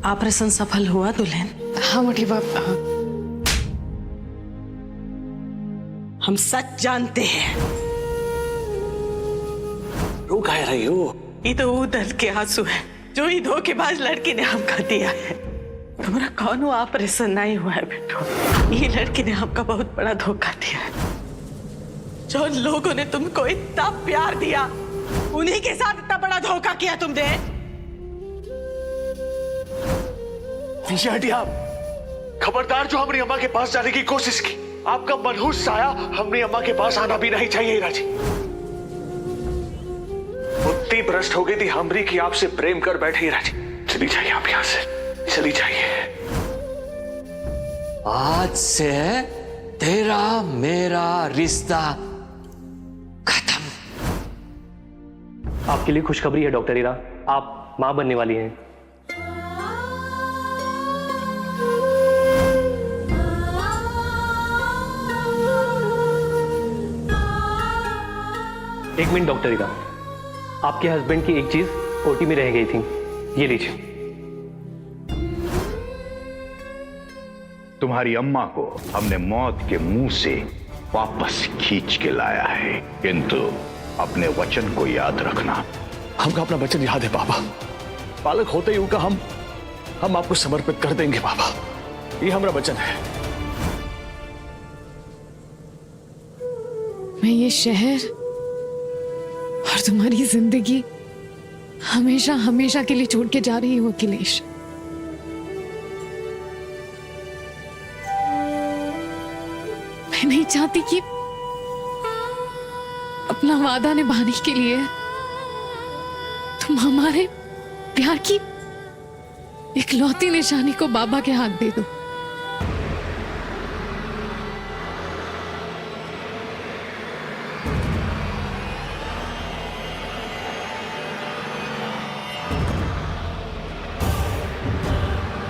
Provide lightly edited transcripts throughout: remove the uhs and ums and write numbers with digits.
Operation सफल हुआ दुल्हन? हाँ मोटी बाप। हम सच जानते हैं। रो कह रही हो? ये तो वो दर्द के आंसू है जो ये धोखेबाज लड़की ने हमका दिया है। तुम्हारा कौन ऑपरेशन नहीं हुआ है बेटो। ये लड़की ने हमका बहुत बड़ा धोखा दिया है। जो लोगों ने तुमको इतना प्यार दिया उन्हीं के साथ इतना बड़ा धोखा किया तुमने। विजय आंटी, आप खबरदार जो हमारी अम्मा के पास जाने की कोशिश की। आपका मनहूस साया हमारी अम्मा के पास आना भी नहीं चाहिए हीरा जी। बुद्धि भ्रष्ट हो गई थी हमरी की आपसे प्रेम कर बैठे हीरा जी। चली जाइए आप यहां से, चली जाइए। आज से तेरा मेरा रिश्ता खत्म। आपके लिए खुशखबरी है डॉक्टर हीरा, आप मां बनने वाली हैं। एक मिनट डॉक्टर हीरा, आपके हस्बैंड की एक चीज ओटी में रह गई थी, ये लीजिए। तुम्हारी अम्मा को हमने मौत के मुंह से वापस खींच के लाया है, किंतु अपने वचन को याद रखना। हमका अपना वचन याद है बाबा। बालक होते ही उनका हम आपको समर्पित कर देंगे बाबा। ये हमारा वचन है। मैं ये शहर और तुम्हारी जिंदगी हमेशा हमेशा के लिए छोड़ के जा रही हूँ अखिलेश। मैं नहीं चाहती कि अपना वादा निभाने के लिए तुम हमारे प्यार की इकलौती निशानी को बाबा के हाथ दे दो।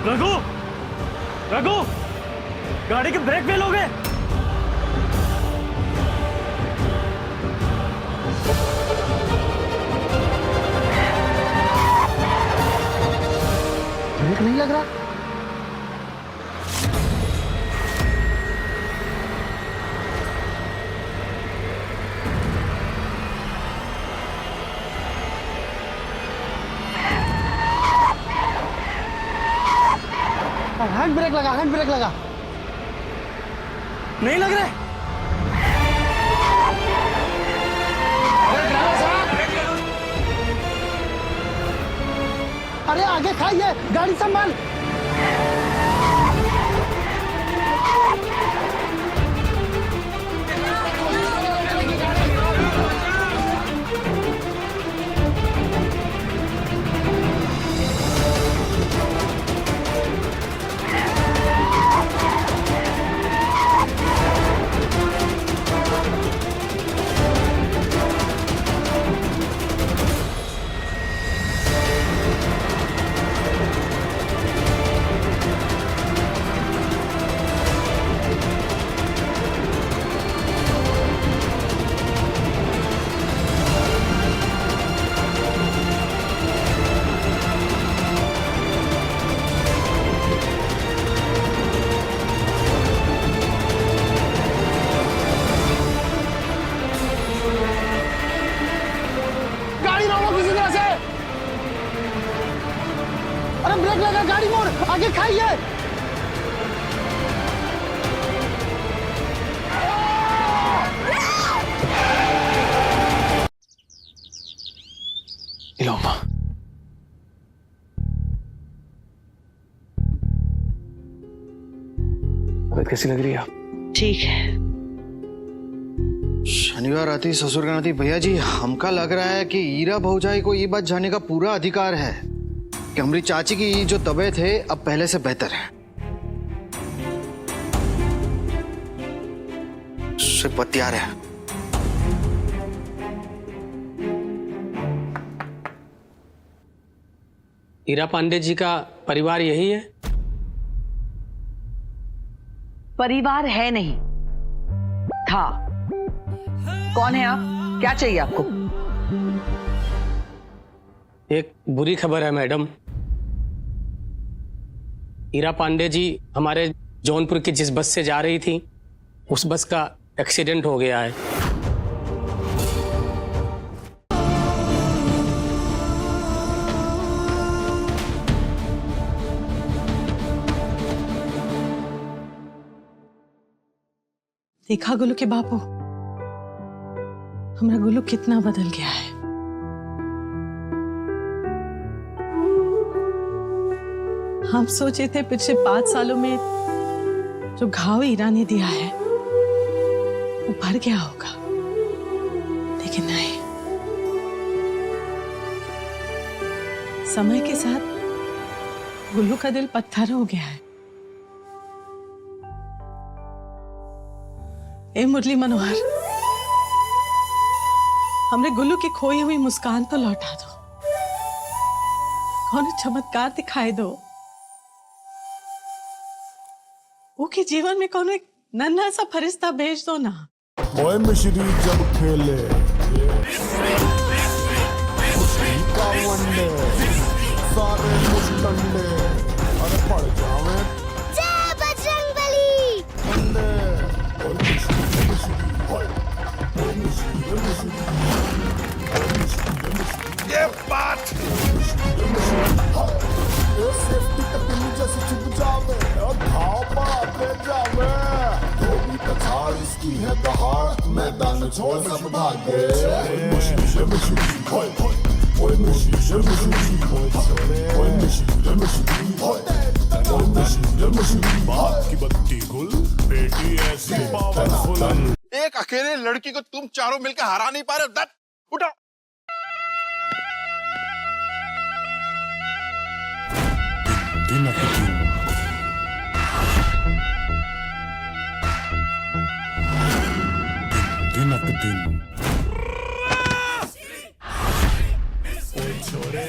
रघु, रघु, गाड़ी के ब्रेक फेल हो गए। ब्रेक नहीं लग रहा। हैंड ब्रेक लगा, हैंड ब्रेक लगा। नहीं लग रहा है। अरे आगे खाइए, गाड़ी संभाल। ब्रेक लगा, गाड़ी मोड़, आगे खाइए। तबीयत कैसी लग रही है? ठीक है। शनिवार आती ससुर का नाती भैया जी, हमका लग रहा है कि ईरा भौजाई को ये बात जानने का पूरा अधिकार है कि हमारी चाची की जो तबीयत है अब पहले से बेहतर है। सिर्फ बतिया रहे हैं। हीरा पांडे जी का परिवार यही है? परिवार है नहीं था। कौन है आप? क्या चाहिए आपको? एक बुरी खबर है मैडम। ईरा पांडे जी हमारे जौनपुर की जिस बस से जा रही थी उस बस का एक्सीडेंट हो गया है। देखा गुल्लू के बापू, हमारा गुल्लू कितना बदल गया है। हम सोचे थे पिछले 5 सालों में जो घाव ईरा ने दिया है वो भर गया होगा, लेकिन नहीं। समय के साथ गुल्लू का दिल पत्थर हो गया है। ए मुरली मनोहर, हमने गुल्लू की खोई हुई मुस्कान तो लौटा दो, कौन चमत्कार दिखाए दो, वो के जीवन में कौन एक नन्हा सा फरिश्ता भेज दो ना। ओए मिश्री जब खेले का वनडे सारे मुस्टंडे अरे पड़ जावे जय बजरंगबली। और ये बात सेफ्टी तक जैसे चुप जावे और घाव पे जावे। धोबी कछाड़ इसकी है दहाड़, मैदान छोड़ सब भागे। बात की बत्ती गुल, बेटी ऐसी पावरफुल। एक अकेले लड़की को तुम चारों मिलकर हरा नहीं पा रहे। दट उठा। दिन दिन छोरे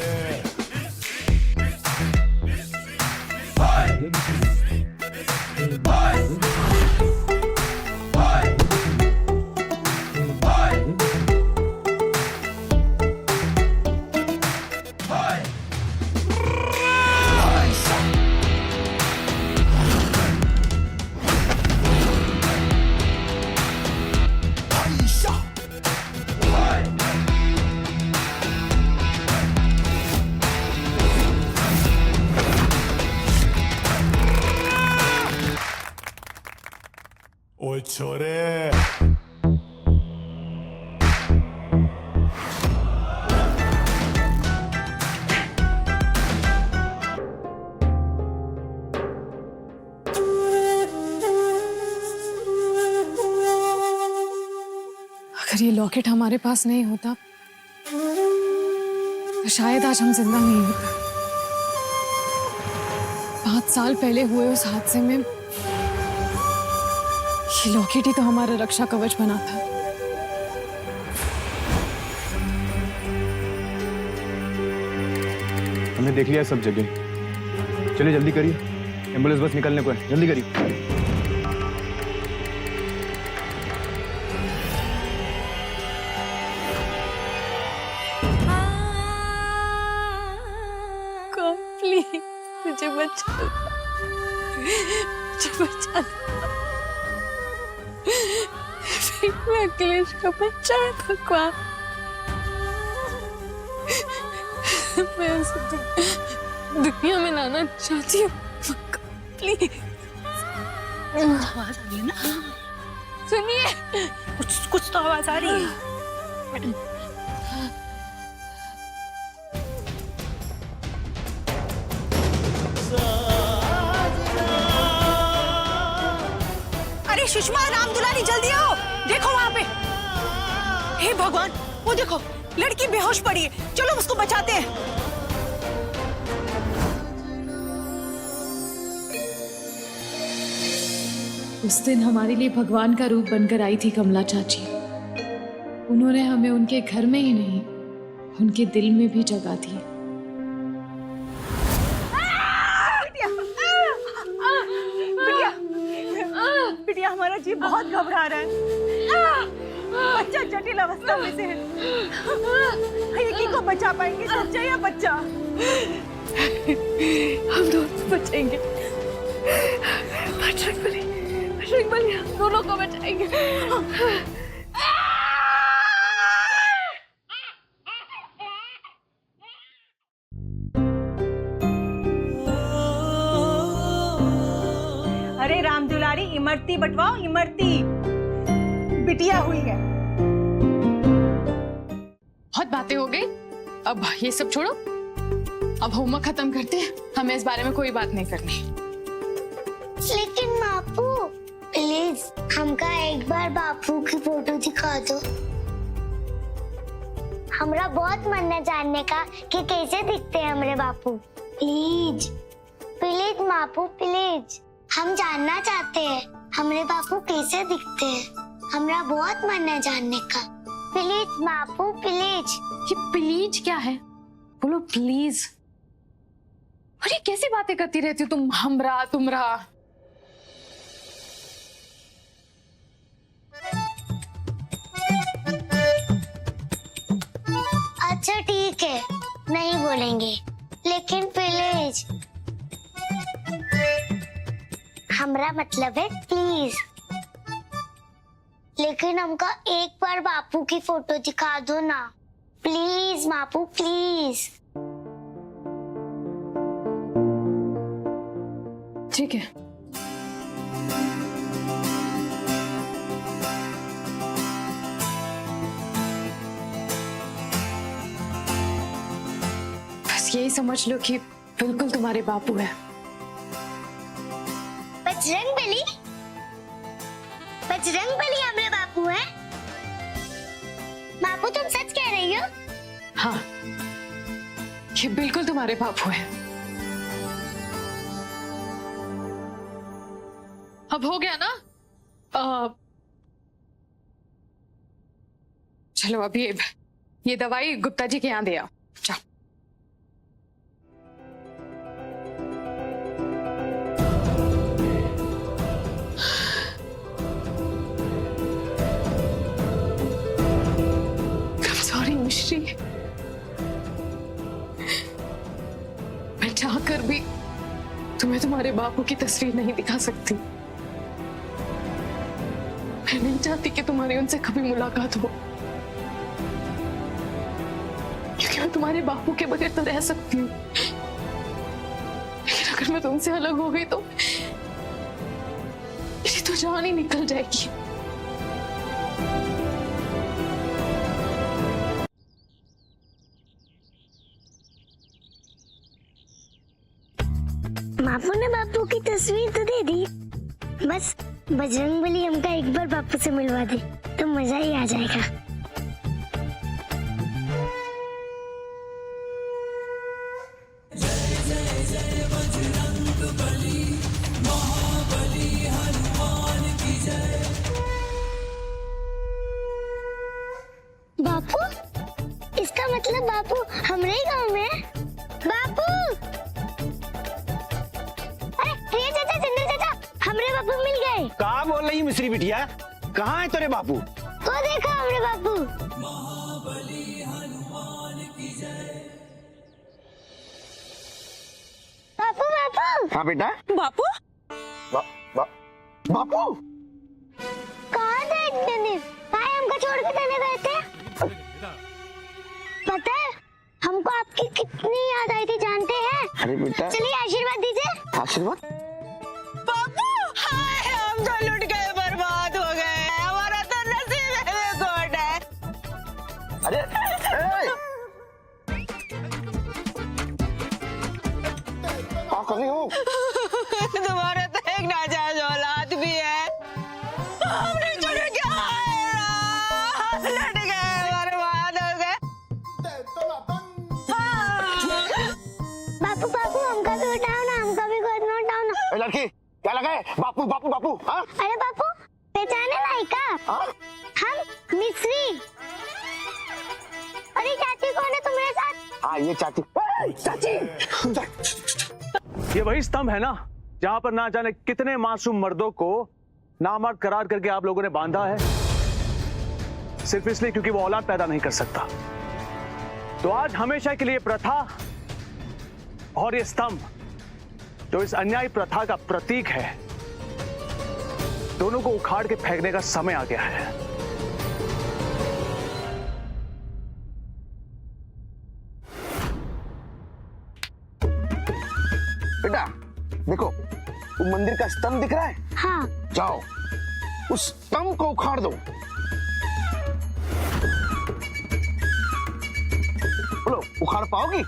ओए छोरे अगर ये लॉकेट हमारे पास नहीं होता तो शायद आज हम जिंदा नहीं होते। 5 साल पहले हुए उस हादसे में ये लॉकेट ही तो हमारा रक्षा कवच बना था। हमने देख लिया सब जगह। चलिए जल्दी करिए, एम्बुलेंस बस निकलने को है, जल्दी करिए। प्लीज मुझे बचा दो, मुझे बचा दो। मैं अखिलेश का बच्चा है भगवान, मैं उसे दुनिया में लाना चाहती हूँ। प्लीज आवाज आ रही है ना, सुनिए कुछ तो आवाज आ रही है। अरे सुषमा, राम दुलारी जल्दी आओ, देखो वहां पे। हे भगवान, वो देखो लड़की बेहोश पड़ी है, चलो उसको बचाते हैं। उस दिन हमारे लिए भगवान का रूप बनकर आई थी कमला चाची। उन्होंने हमें उनके घर में ही नहीं, उनके दिल में भी जगह दी। बिटिया, हमारा जी बहुत घबरा रहा है। बच्चा जटिल अवस्था में से है। ये को बचा पाएंगे, सच्चा या बच्चा? हम दोनों बचेंगे, बजरंगबली, बजरंगबली हम दोनों को बचाएंगे। अरे राम दुलारी, इमरती बटवाओ, इमरती बिटिया हुई है। बहुत बातें हो गई, अब ये सब छोड़ो, अब होमवर्क खत्म करते हैं। हमें इस बारे में कोई बात नहीं करनी। लेकिन बापू प्लीज हमका एक बार बापू की फोटो दिखा दो। हमरा बहुत मन है जानने का कि कैसे दिखते हैं हमारे बापू। प्लीज प्लीज बापू प्लीज, हम जानना चाहते हैं हमारे बापू कैसे दिखते हैं। हमरा बहुत मन है जानने का। Please Bapu please. ये प्लीज क्या है? बोलो प्लीज। अरे कैसी बातें करती रहती हो तुम, हमरा तुमरा। अच्छा ठीक है, नहीं बोलेंगे, लेकिन प्लीज। हमरा मतलब है प्लीज। लेकिन हमका एक बार बापू की फोटो दिखा दो ना, प्लीज बापू प्लीज। ठीक है। बस यही समझ लो कि बिल्कुल तुम्हारे बापू है। बजरंगबली, बजरंगबली हमारे बापू है। बापू तुम सच कह रही हो? हाँ, ये बिल्कुल तुम्हारे बापू है। अब हो गया ना? चलो अब ये दवाई गुप्ता जी के यहाँ दे आओ। जाओ। सॉरी मिश्री, मैं चाहकर भी तुम्हें तुम्हारे बापू की तस्वीर नहीं दिखा सकती। मैं नहीं चाहती कि तुम्हारी उनसे कभी मुलाकात हो, क्योंकि मैं तुम्हारे बापू के बगैर तो रह सकती हूँ, लेकिन अगर मैं तुमसे अलग हो गई तो मेरी तो जान ही निकल जाएगी। बापू ने बापू की तस्वीर तो दे दी, बस बजरंगबली हमका एक बार बापू से मिलवा दे तो मजा ही आ जाएगा। बापू, इसका मतलब बापू हमारे ही गांव में है। बापू, अरे चाचा, चंद्र चाचा, हमारे बापू मिल गए। कहाँ बोल रही मिश्री बिटिया? कहाँ है तेरे बापू? वो देखो हमारे बापू। बापू बापू। हाँ बेटा। बापू बापू कहाँ थे इतने दिन? भाई हमको छोड़ के चले गए थे। पता है हमको आपकी कितनी याद आई थी जानते हैं? अरे बेटा, चलिए आशीर्वाद दीजिए। आशीर्वाद? बापू, हाय हम तो लुट गए, बर्बाद हो गए, हमारा तो नसीब में खोट है। अरे क्या कर रही हो? तुम्हारे तो एक नाजायज औलाद भी है। हमने छोड़ के लुट गए, बर्बाद हो गए। बापू बापू हमका भी उठाओ ना, हमका भी गोद में उठाओ ना। लड़की क्या लगा है? बापू बापू बापू। हाँ? अरे बापू पहचाने नहीं का? हाँ? हम मिस्री। अरे चाची कौन है तुम्हारे साथ? हाँ ये चाची। चाची ये वही स्तंभ है ना जहां पर ना जाने कितने मासूम मर्दों को नामर्द करार करके आप लोगों ने बांधा है, सिर्फ इसलिए क्योंकि वो औलाद पैदा नहीं कर सकता। तो आज हमेशा के लिए प्रथा और ये स्तंभ जो इस अन्याय प्रथा का प्रतीक है, दोनों को उखाड़ के फेंकने का समय आ गया है। बेटा देखो, वो मंदिर का स्तंभ दिख रहा है? हाँ। जाओ उस स्तंभ को उखाड़ दो। बोलो, उखाड़ पाओगी?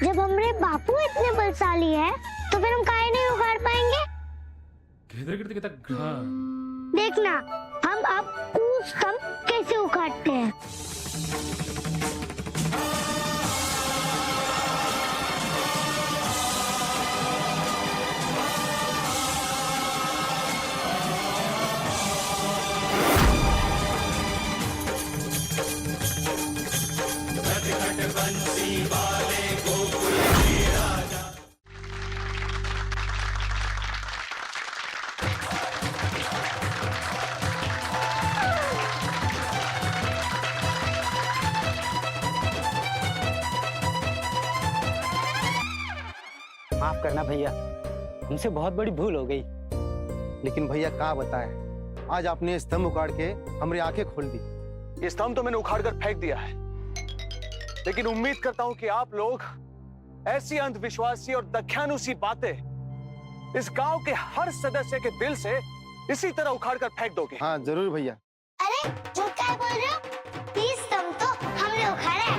जब हमारे बापू इतने बलशाली है तो फिर हम काहे नहीं उखाड़ पाएंगे? देखना हम अब उस स्तंभ कैसे उखाड़ते हैं। माफ करना भैया, हमसे बहुत बड़ी भूल हो गई। लेकिन भैया क्या बताएं, आज आपने स्तंभ उखाड़ के हमारी आंखें खोल दी। ये स्तंभ तो मैंने उखाड़ कर फेंक दिया है, लेकिन उम्मीद करता हूं कि आप लोग ऐसी अंधविश्वासी और दख्यानुसी बातें इस गांव के हर सदस्य के दिल से इसी तरह उखाड़ कर फेंक दोगे। हाँ जरूर भैया। अरे झूठ क्या बोल रहे हो? ये स्तंभ तो हमने उखाड़ा है।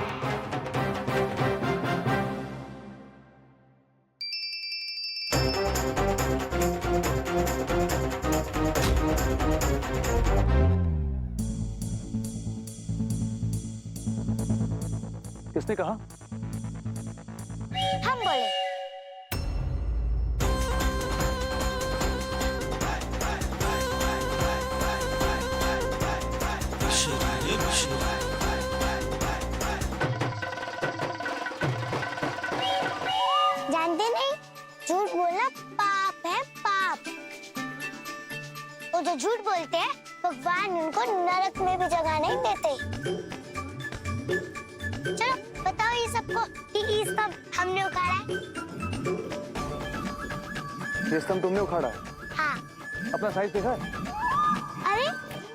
किसने कहा? हम बोले। जानते नहीं, झूठ बोलना पाप है, पाप। वो जो झूठ बोलते हैं भगवान उनको नरक में भी जगह नहीं देते। चलो बताओ ये सबको कि ये स्तंभ हमने उखाड़ा है। ये स्तंभ तुमने उखाड़ा है? हाँ। अपना साइज देखा है? अरे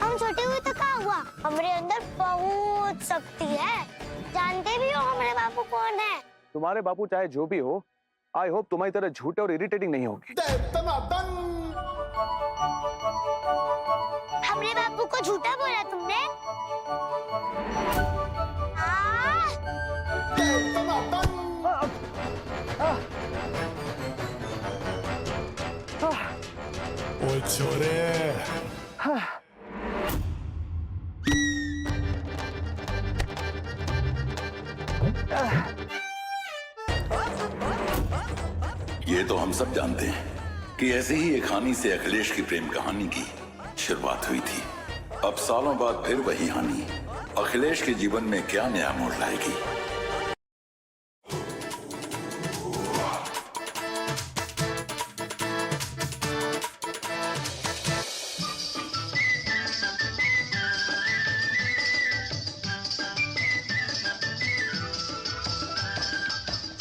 हम छोटे हुए तो क्या हुआ, हमारे अंदर बहुत शक्ति है। जानते भी हो हमारे बापू कौन है? तुम्हारे बापू चाहे जो भी हो, आई होप तुम्हारी तरह झूठे और इरिटेटिंग नहीं होगी। हमारे बापू को झूठा बोला तुमने? ओए छोरे। ये तो हम सब जानते हैं कि ऐसे ही एक हानि से अखिलेश की प्रेम कहानी की शुरुआत हुई थी। अब सालों बाद फिर वही हानि अखिलेश के जीवन में क्या नया मोड़ लाएगी।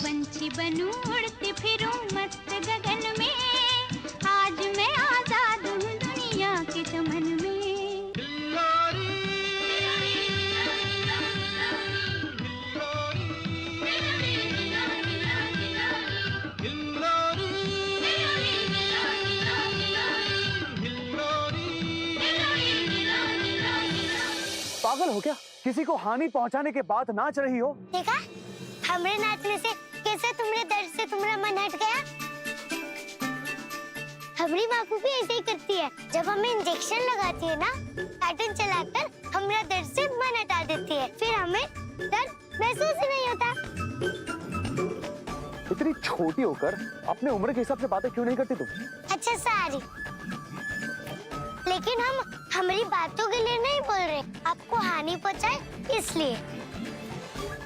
पंछी बनूं उड़ती फिरूं मस्त गगन में, आज मैं आजाद हूँ दुनिया के चमन में। पागल हो क्या? किसी को हानि पहुंचाने के बाद नाच रही हो? देखा हमरे नाचने से कैसे तुम्हारे दर्द से तुम्हारा मन हट गया। हमारी बापू भी ऐसे ही करती है, जब हमें इंजेक्शन लगाती है ना, पैटर्न चलाकर हमारा दर्द से मन हटा देती है, फिर हमें दर्द महसूस ही नहीं होता। इतनी छोटी होकर अपने उम्र के हिसाब से बातें क्यों नहीं करती तुम? अच्छा सारी, लेकिन हम हमारी बातों के लिए नहीं बोल रहे, आपको हानि पहुंचाए इसलिए।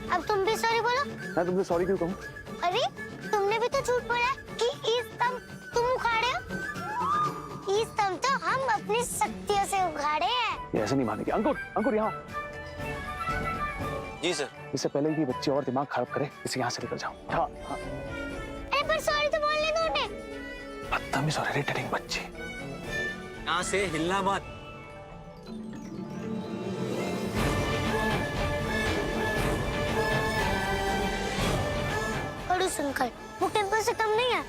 अब तुम भी सॉरी बोलो। मैं तुमसे सॉरी क्यों कहूँ? अरे तुमने भी तो झूठ बोला कि ये स्तंभ तुम उखाड़े हो। ये स्तंभ तो हम अपनी शक्तियों से उखाड़े हैं। ये ऐसे नहीं मानेगी। अंकुर, अंकुर यहाँ। जी सर। इससे पहले कि बच्चे और दिमाग खराब करे, इसे यहाँ से निकल जाओ। हाँ हाँ। अरे पर सॉरी तो बोलने दो उन्हें। बदतमीज और इरिटेटिंग बच्ची। यहाँ से हिलना मत। बड़ू शंकर, वो टेम्पल से कम नहीं है।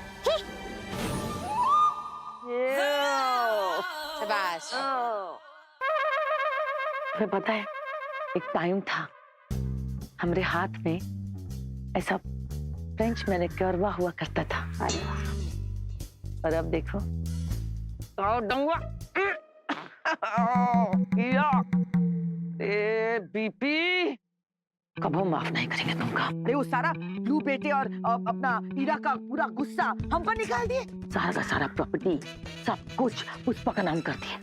शाबाश। तुम्हें पता है, एक टाइम था हमारे हाथ में ऐसा फ्रेंच मैनिक्योर हुआ करता था, और अब देखो बीपी कभी माफ नहीं करेंगे तुमका। अरे वो सारा लू बेटे और अपना हीरा का पूरा गुस्सा हम पर निकाल दिए। सारा का सारा प्रॉपर्टी सब कुछ पुष्पा का नाम कर दिए।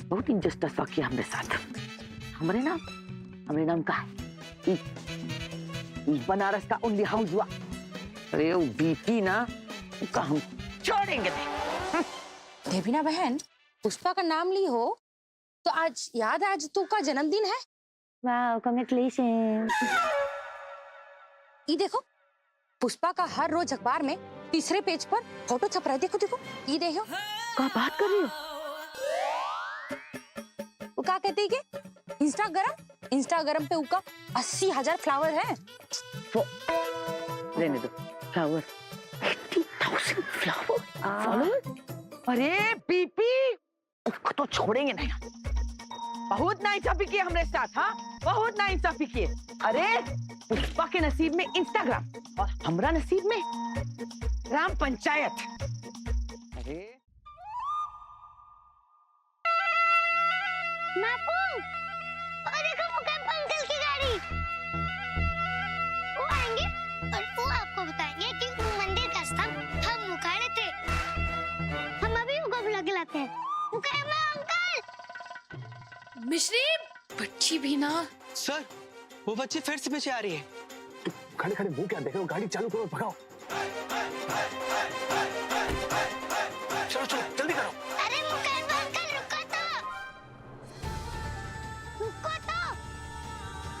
बहुत इनजस्टिस किया हमने साथ। हमारे नाम का है बनारस का ओनली हाउस हुआ। अरे वो बीपी ना उसका हम छोड़ेंगे नहीं। देवीना बहन, पुष्पा का नाम ली हो तो आज याद है, आज तू का जन्मदिन है। वाह, कांग्रेचुलेशन। ये देखो, पुष्पा का हर रोज अखबार में तीसरे पेज पर फोटो छप रहा है। देखो देखो, ये देखो। क्या बात कर रही हो? वो क्या कहते हैं कि इंस्टाग्राम पे उसका 80,000 फ्लावर है। रहने दो, फ्लावर 80,000 फ्लावर फॉलोअर। अरे बीपी, उसको तो छोड़ेंगे नहीं। बहुत नाइंसाफी किए हमारे साथ। हाँ, बहुत नाइंसाफी किए। अरे पुष्पा के नसीब में इंस्टाग्राम और हमरा नसीब में ग्राम पंचायत। अरे मापू, और देखो मुकेश अंकल की गाड़ी। वो आएंगे और वो आपको बताएंगे कि वो मंदिर का स्थान हम उखाड़े थे। हम अभी उनको बुला के लाते हैं। मुकेश अंकल। मिश्री, बच्ची भी ना। सर, वो बच्ची फिर से पीछे आ रही है। खड़े खड़े मुंह क्या देख रहे हो? गाड़ी चालू करो, भगाओ। चलो चलो जल्दी करो। अरे मुकेश अंकल, रुको तो।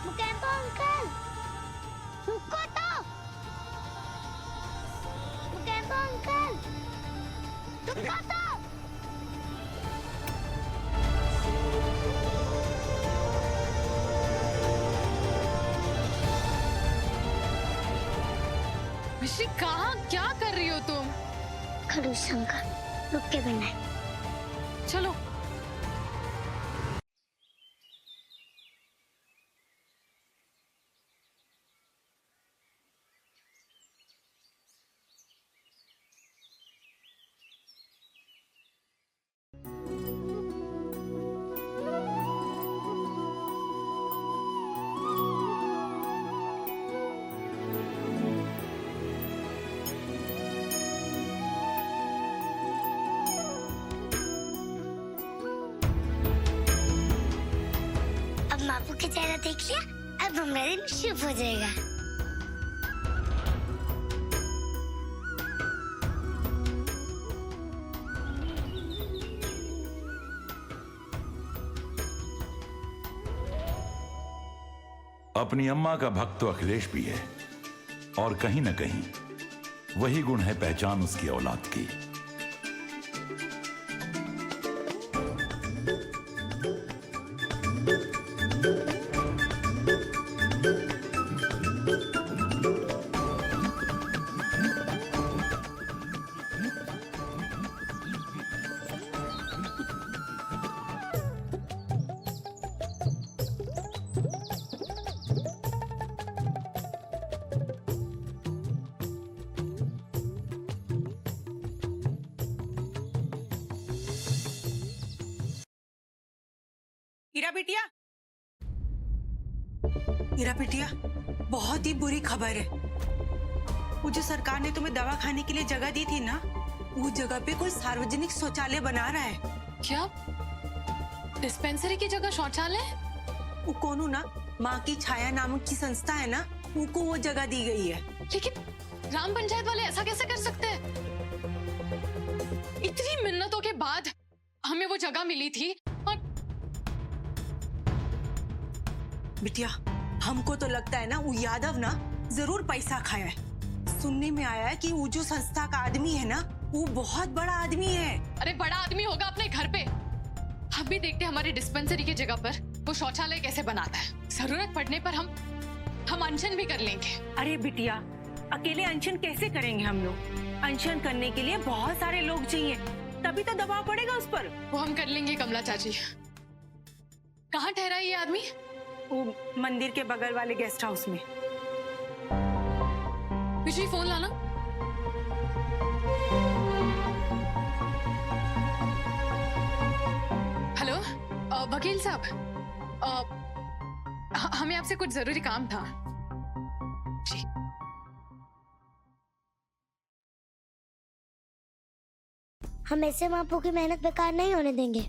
मुकेश अंकल, रुको तो। मुकेश अंकल, रुको तो। मिश्री, कहाँ क्या कर रही हो तुम? खड़ूस शंकर, रुक के बनाए। चलो। बापू का चेहरा देख लिया, अब हमारा दिन शुभ हो जाएगा। अपनी अम्मा का भक्त तो अखिलेश भी है, और कहीं न कहीं वही गुण है पहचान उसकी औलाद की। हीरा बिटिया, बहुत ही बुरी खबर है। वो जो सरकार ने तुम्हें दवा खाने के लिए जगह दी थी ना, वो जगह पे कोई सार्वजनिक शौचालय बना रहा है। क्या? डिस्पेंसरी की जगह शौचालय? वो कौन ना, माँ की छाया नामक की संस्था है ना, उनको वो जगह दी गई है। लेकिन ग्राम पंचायत वाले ऐसा कैसे कर सकते हैं? इतनी मिन्नतों के बाद हमें वो जगह मिली थी। और बिटिया, हमको तो लगता है ना वो यादव ना जरूर पैसा खाया है। सुनने में आया है कि वो जो संस्था का आदमी है ना, वो बहुत बड़ा आदमी है। अरे बड़ा आदमी होगा अपने घर पे। हम भी देखते हैं हमारी डिस्पेंसरी की जगह पर वो शौचालय कैसे बनाता है। जरूरत पड़ने पर हम अनशन भी कर लेंगे। अरे बिटिया, अकेले अनशन कैसे करेंगे हम लोग? अनशन करने के लिए बहुत सारे लोग चाहिए, तभी तो दबाव पड़ेगा उस पर। वो हम कर लेंगे कमला चाची। कहाँ ठहरा ये आदमी? वो मंदिर के बगल वाले गेस्ट हाउस में। बिजली फोन लाना। हेलो वकील साहब, हमें आपसे कुछ जरूरी काम था। जी। हम ऐसे मापू की मेहनत बेकार नहीं होने देंगे।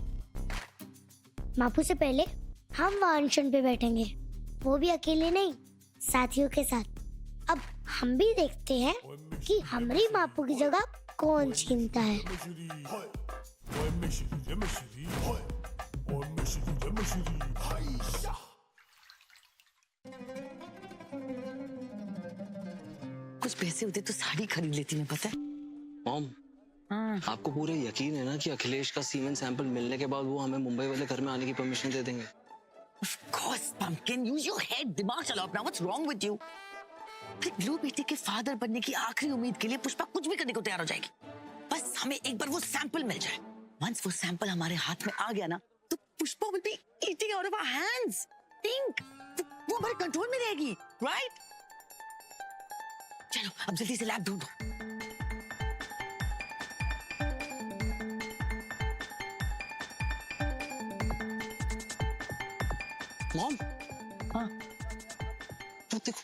मापू से पहले हम वहाँ अनशन पे बैठेंगे, वो भी अकेले नहीं, साथियों के साथ। अब हम भी देखते हैं कि हमारी मापू की जगह कौन छीनता है। कुछ पैसे होते तो साड़ी खरीद लेती मैं, पता है? मॉम, आपको पूरा यकीन है ना कि अखिलेश का सीमेंट सैंपल मिलने के बाद वो हमें मुंबई वाले घर में आने की परमिशन दे देंगे? Of course, pumpkin. Use your head. दिमाग चलाओ अपना. What's wrong with you? लो बेटे के फादर बनने की आखिरी उम्मीद के लिए पुष्पा कुछ भी करने को तैयार हो जाएगी। बस हमें एक बार वो सैंपल मिल जाए। Once वो सैंपल हमारे हाथ में आ गया ना, तो Pushpa will be eating out of our hands. Think. तो वो हमारे कंट्रोल में रहेगी, right? चलो अब जल्दी से लैब ढूंढो। मॉम, हाँ, देखो